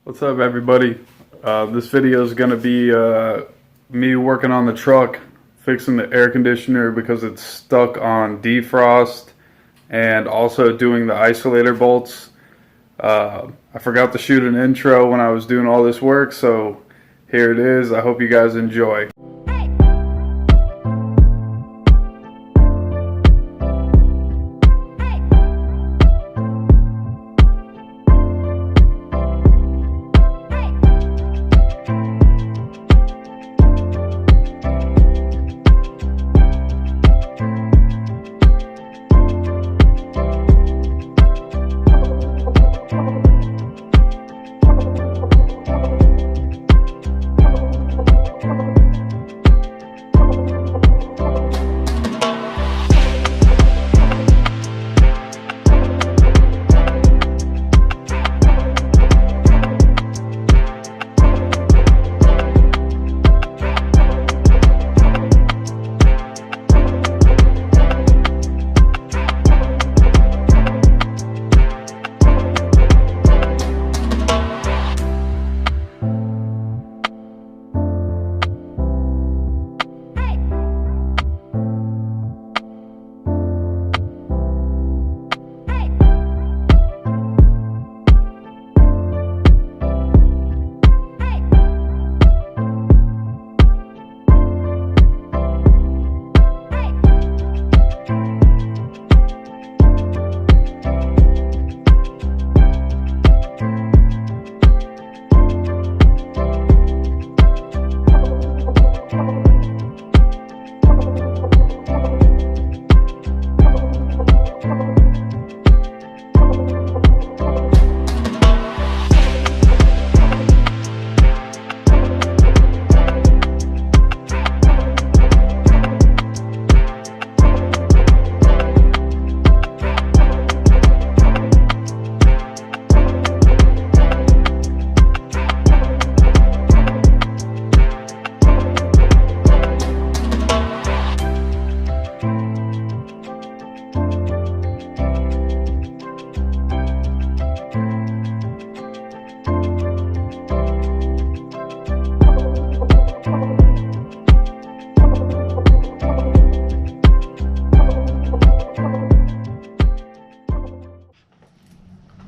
What's up, everybody? This video is going to be me working on the truck, fixing the air conditioner because it's stuck on defrost, and also doing the isolator bolts. I forgot to shoot an intro when I was doing all this work, so here it is. I hope you guys enjoy.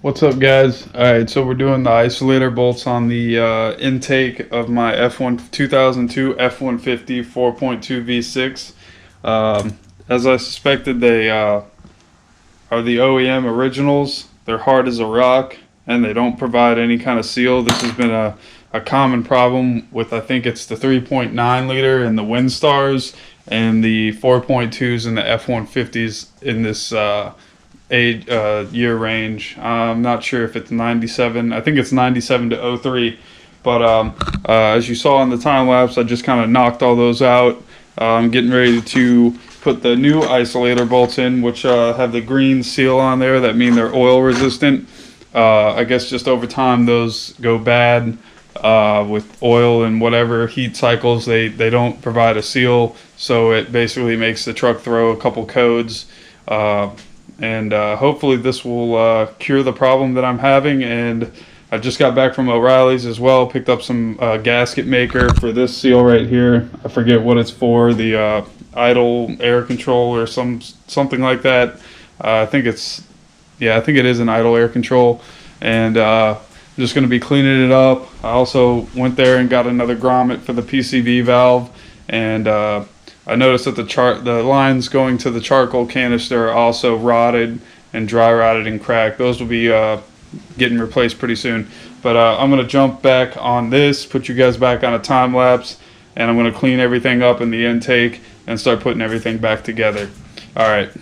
What's up, guys? Alright, so we're doing the isolator bolts on the intake of my 2002 F150 4.2 V6. As I suspected, they are the OEM originals. They're hard as a rock and they don't provide any kind of seal. This has been a common problem with, I think it's the 3.9 liter and the Winstars and the 4.2s and the F150s in this year range. I'm not sure if it's 97. I think it's 97 to 03. But as you saw in the time lapse, I just kind of knocked all those out. I'm getting ready to put the new isolator bolts in, which have the green seal on there. That mean they're oil resistant. I guess just over time those go bad with oil and whatever heat cycles. They don't provide a seal, so it basically makes the truck throw a couple codes. And hopefully this will cure the problem that I'm having. And I just got back from O'Reilly's as well, picked up some gasket maker for this seal right here. I forget what it's for, the idle air control or something like that. I think it is an idle air control. And I'm just going to be cleaning it up. I also went there and got another grommet for the PCV valve, and I noticed that the lines going to the charcoal canister are also rotted and dry rotted and cracked. Those will be getting replaced pretty soon. But I'm going to jump back on this, put you guys back on a time lapse, and I'm going to clean everything up in the intake and start putting everything back together. All right.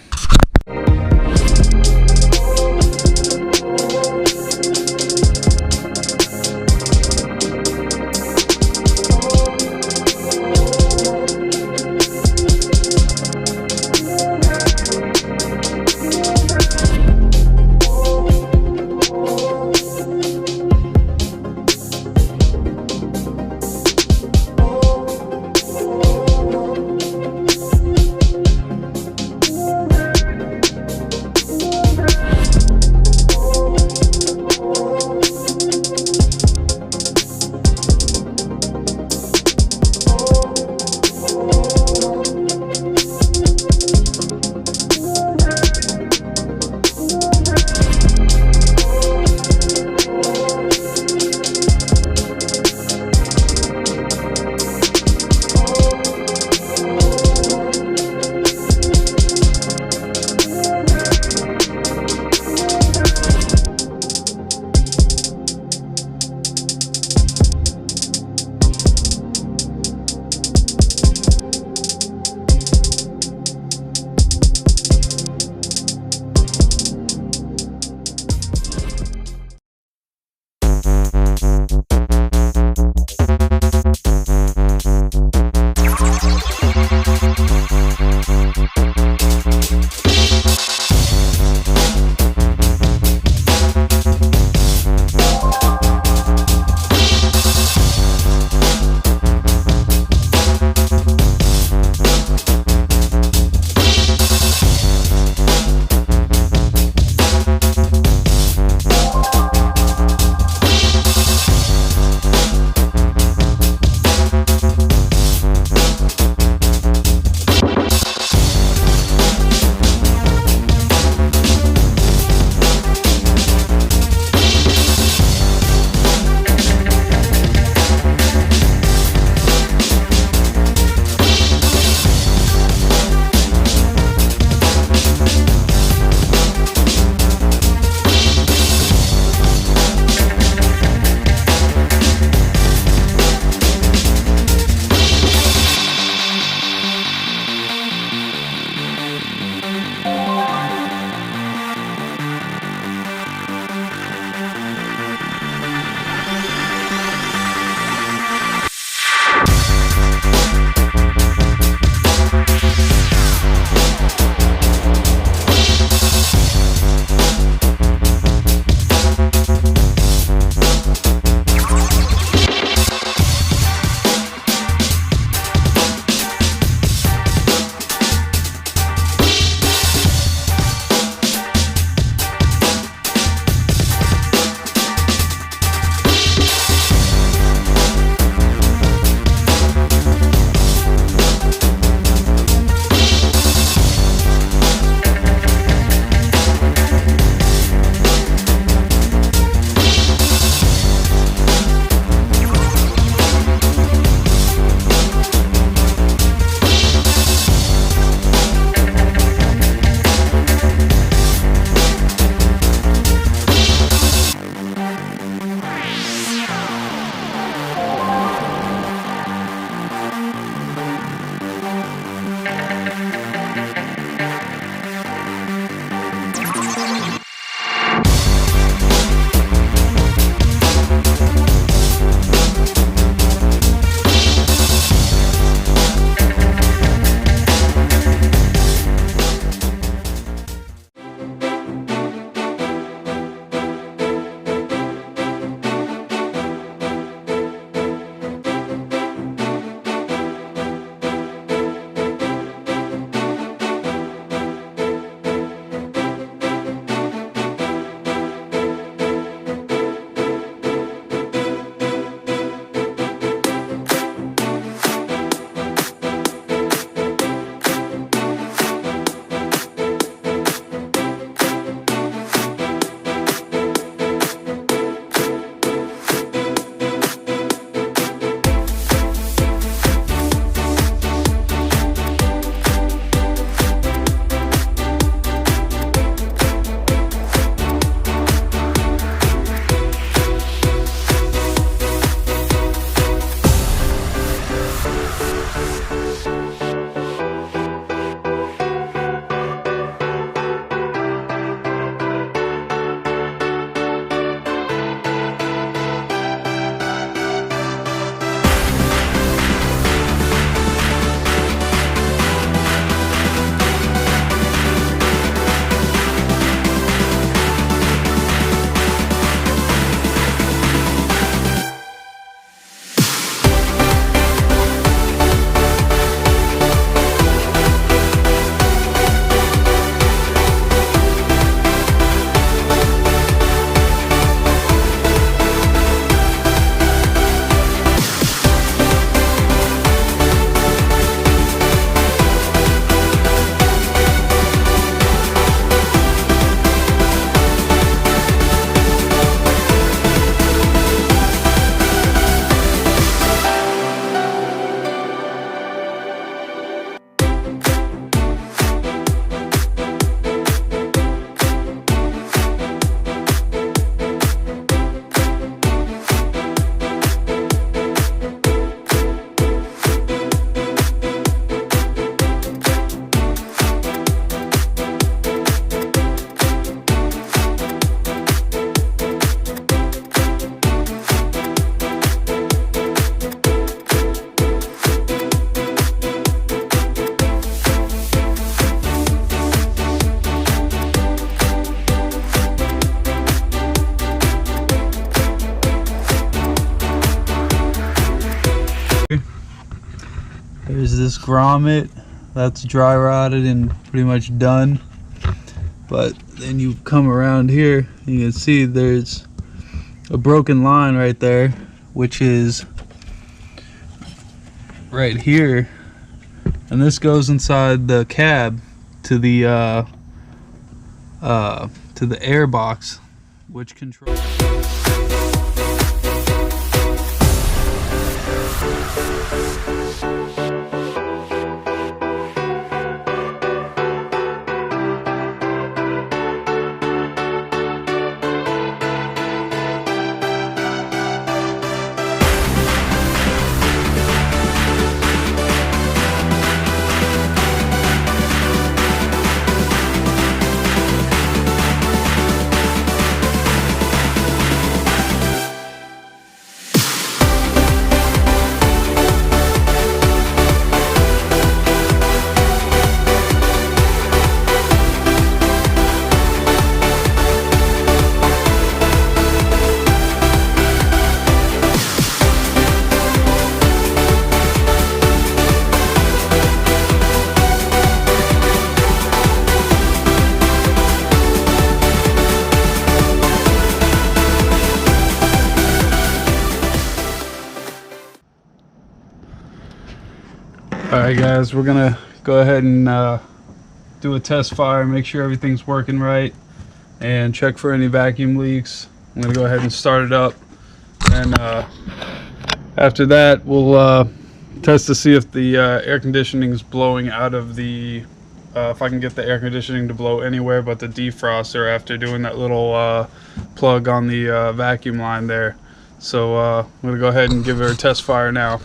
There's this grommet that's dry rotted and pretty much done. But then you come around here, you can see there's a broken line right there, which is right here, and this goes inside the cab to the air box, which controls. Alright guys, we're gonna go ahead and do a test fire, make sure everything's working right, and check for any vacuum leaks. I'm gonna go ahead and start it up, and after that we'll test to see if the air conditioning is blowing out of the if I can get the air conditioning to blow anywhere but the defroster after doing that little plug on the vacuum line there. So I'm gonna go ahead and give her a test fire now.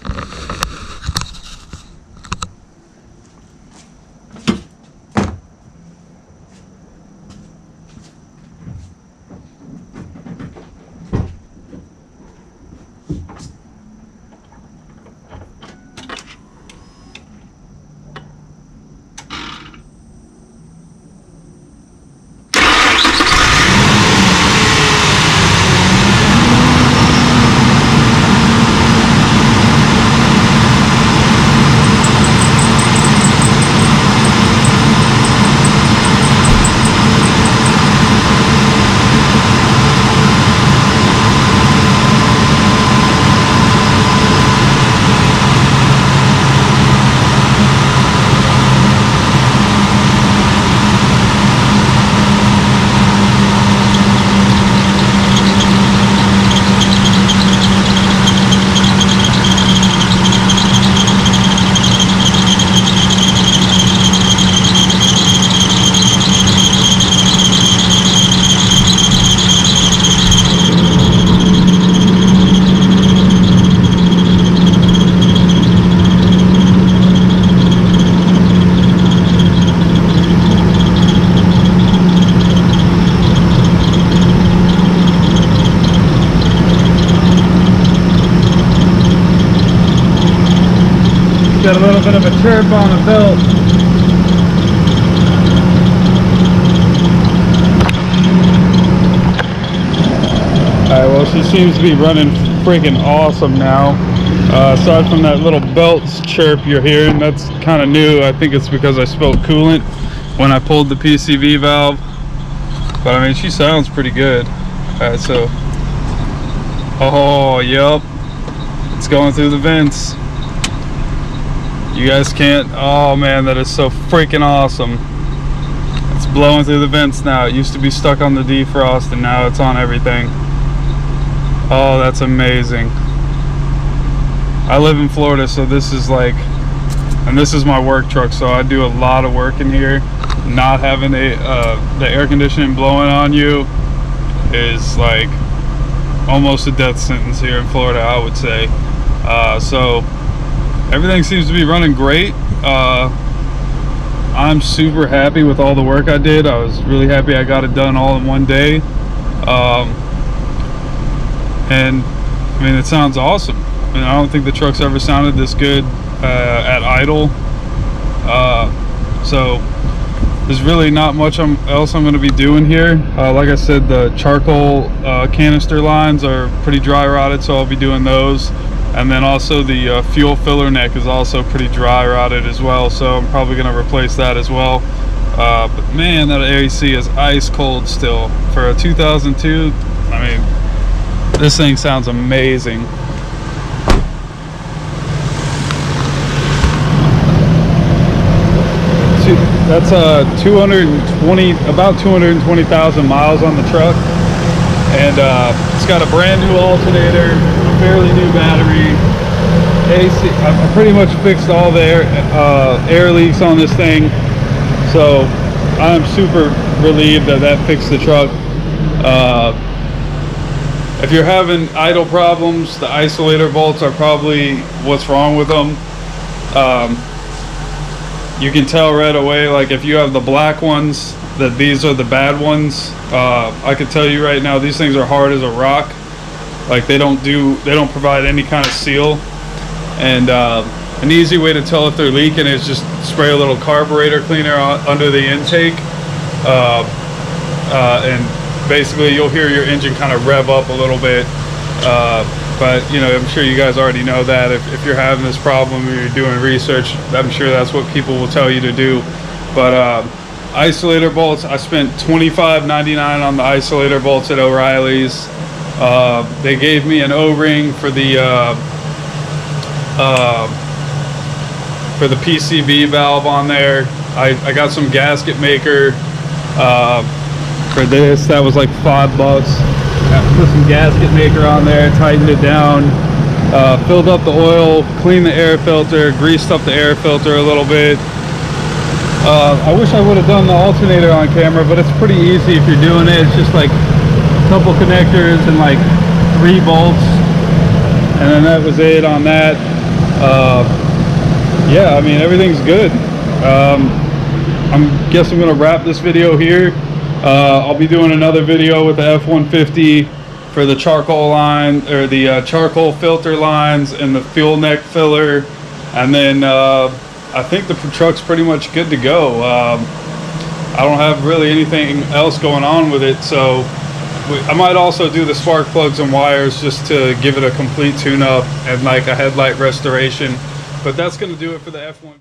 Got a little bit of a chirp on the belt. Alright, well, she seems to be running freaking awesome now. Aside from that little belt chirp you're hearing, that's kind of new. I think it's because I spilled coolant when I pulled the PCV valve. But I mean, she sounds pretty good. Alright, so. Oh, yep. It's going through the vents. You guys can't. Oh man, that is so freaking awesome. It's blowing through the vents now. It used to be stuck on the defrost and now it's on everything. Oh, that's amazing. I live in Florida, so this is like, and this is my work truck, so I do a lot of work in here. Not having the air conditioning blowing on you is like almost a death sentence here in Florida, I would say. So everything seems to be running great. I'm super happy with all the work I did. I was really happy I got it done all in one day. And I mean, it sounds awesome. I mean, I don't think the truck's ever sounded this good at idle. So there's really not much else I'm going to be doing here. Like I said, the charcoal canister lines are pretty dry rotted, so I'll be doing those And then also the fuel filler neck is also pretty dry rotted as well, so I'm probably going to replace that as well. But man, that AC is ice cold still. For a 2002, I mean, this thing sounds amazing. That's about 220,000 miles on the truck, and it's got a brand new alternator, a fairly new battery. AC, I pretty much fixed all the air leaks on this thing, so I'm super relieved that fixed the truck. If you're having idle problems, the isolator bolts are probably what's wrong with them. You can tell right away, like if you have the black ones, that these are the bad ones. I can tell you right now, these things are hard as a rock. Like they don't provide any kind of seal. And an easy way to tell if they're leaking is just spray a little carburetor cleaner under the intake, and basically you'll hear your engine kind of rev up a little bit. But you know, I'm sure you guys already know that if you're having this problem or you're doing research, I'm sure that's what people will tell you to do. But isolator bolts, I spent $25.99 on the isolator bolts at O'Reilly's. They gave me an O-ring for the PCV valve on there. I got some gasket maker for this. That was like $5. Put some gasket maker on there, tightened it down, filled up the oil, cleaned the air filter, greased up the air filter a little bit. I wish I would have done the alternator on camera, but it's pretty easy if you're doing it. It's just like a couple connectors and like 3 bolts, and then that was it on that. Yeah, I mean, everything's good. I guess I'm gonna wrap this video here. I'll be doing another video with the F150 for the charcoal line, or the charcoal filter lines and the fuel neck filler, and then I think the truck's pretty much good to go. I don't have really anything else going on with it, so I might also do the spark plugs and wires just to give it a complete tune-up and like a headlight restoration. But that's going to do it for the F1.